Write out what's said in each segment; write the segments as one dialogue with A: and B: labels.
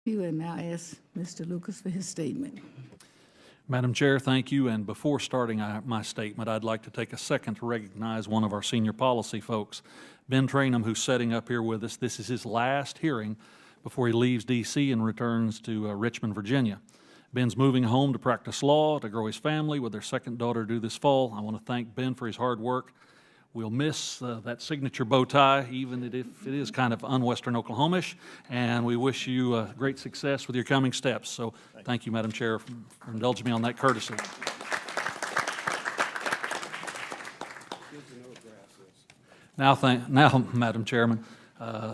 A: You and now ask Mr. Lucas for his statement.
B: Madam Chair, thank you. And before starting my statement, I'd like to take a second to recognize one of our senior policy folks, Ben Trainum, who's sitting up here with us. This is his last hearing before he leaves D.C. and returns to Richmond, Virginia. Ben's moving home to practice law, to grow his family with their second daughter due this fall. I want to thank Ben for his hard work. We'll miss that signature bow tie, even if it is kind of un-Western Oklahomish, and we wish you great success with your coming steps. So thank you, Madam Chair, for indulging me on that courtesy. Now, Madam Chairman,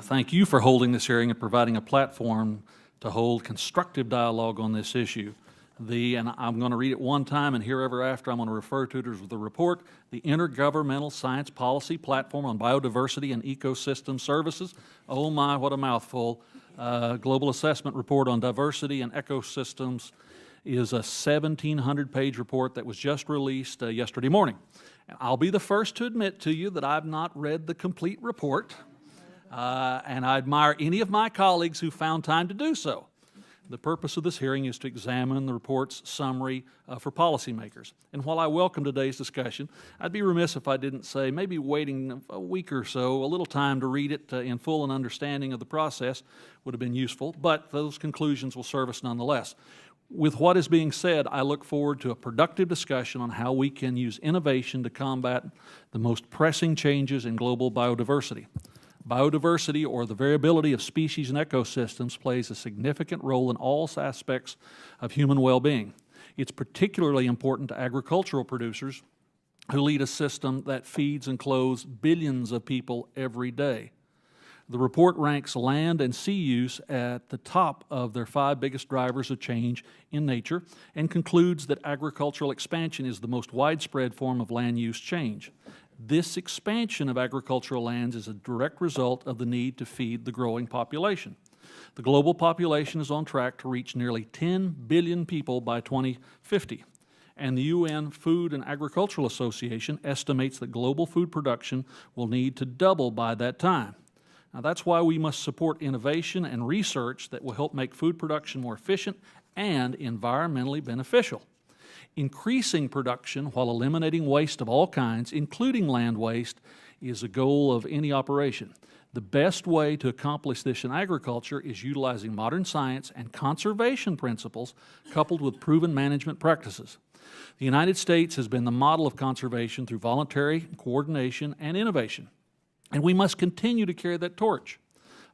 B: thank you for holding this hearing and providing a platform to hold constructive dialogue on this issue. And I'm going to read it one time, and herever after I'm going to refer to it as the report, the Intergovernmental Science Policy Platform on Biodiversity and Ecosystem Services. Oh my, what a mouthful. Global Assessment Report on Diversity and Ecosystems is a 1,700-page report that was just released yesterday morning. And I'll be the first to admit to you that I've not read the complete report, and I admire any of my colleagues who found time to do so. The purpose of this hearing is to examine the report's summary for policymakers. And while I welcome today's discussion, I'd be remiss if I didn't say maybe waiting a week or so, a little time to read it in full and understanding of the process would have been useful, but those conclusions will serve us nonetheless. With what is being said, I look forward to a productive discussion on how we can use innovation to combat the most pressing changes in global biodiversity. Biodiversity, or the variability of species and ecosystems, plays a significant role in all aspects of human well-being. It's particularly important to agricultural producers who lead a system that feeds and clothes billions of people every day. The report ranks land and sea use at the top of their 5 biggest drivers of change in nature and concludes that agricultural expansion is the most widespread form of land use change. This expansion of agricultural lands is a direct result of the need to feed the growing population. The global population is on track to reach nearly 10 billion people by 2050, and the UN Food and Agricultural Association estimates that global food production will need to double by that time. Now, that's why we must support innovation and research that will help make food production more efficient and environmentally beneficial. Increasing production while eliminating waste of all kinds, including land waste, is a goal of any operation. The best way to accomplish this in agriculture is utilizing modern science and conservation principles coupled with proven management practices. The United States has been the model of conservation through voluntary coordination and innovation, and we must continue to carry that torch.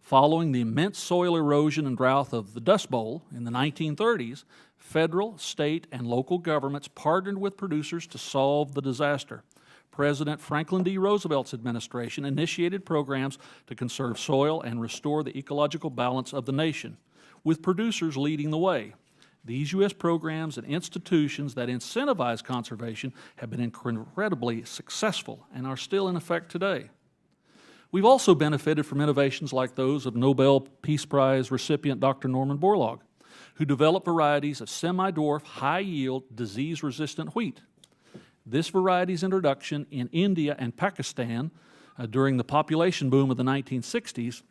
B: Following the immense soil erosion and drought of the Dust Bowl in the 1930s, federal, state, and local governments partnered with producers to solve the disaster. President Franklin D. Roosevelt's administration initiated programs to conserve soil and restore the ecological balance of the nation, with producers leading the way. These U.S. programs and institutions that incentivize conservation have been incredibly successful and are still in effect today. We've also benefited from innovations like those of Nobel Peace Prize recipient Dr. Norman Borlaug, who developed varieties of semi-dwarf, high-yield, disease-resistant wheat. This variety's introduction in India and Pakistan during the population boom of the 1960s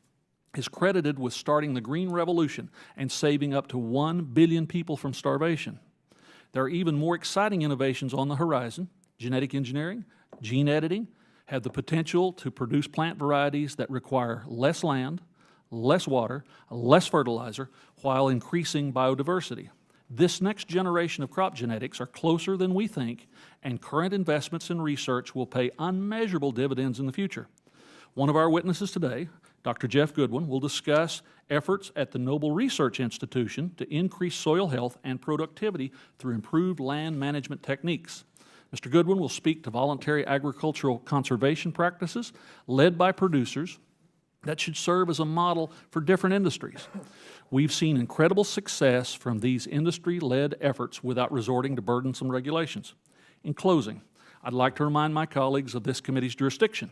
B: is credited with starting the Green Revolution and saving up to 1 billion people from starvation. There are even more exciting innovations on the horizon. Genetic engineering, gene editing, have the potential to produce plant varieties that require less land, less water, less fertilizer, while increasing biodiversity. This next generation of crop genetics are closer than we think, and current investments in research will pay unmeasurable dividends in the future. One of our witnesses today, Dr. Jeff Goodwin, will discuss efforts at the Noble Research Institution to increase soil health and productivity through improved land management techniques. Mr. Goodwin will speak to voluntary agricultural conservation practices led by producers that should serve as a model for different industries. We've seen incredible success from these industry-led efforts without resorting to burdensome regulations. In closing, I'd like to remind my colleagues of this committee's jurisdiction.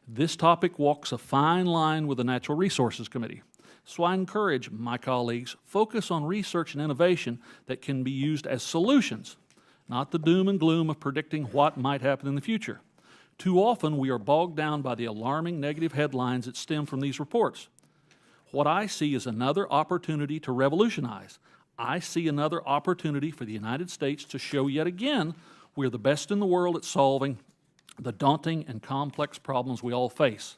B: This topic walks a fine line with the Natural Resources Committee. So I encourage my colleagues focus on research and innovation that can be used as solutions, not the doom and gloom of predicting what might happen in the future. Too often we are bogged down by the alarming negative headlines that stem from these reports. What I see is another opportunity to revolutionize. I see another opportunity for the United States to show yet again we're the best in the world at solving the daunting and complex problems we all face.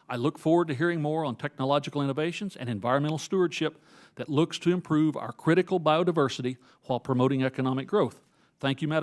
B: I look forward to hearing more on technological innovations and environmental stewardship that looks to improve our critical biodiversity while promoting economic growth. Thank you, Madam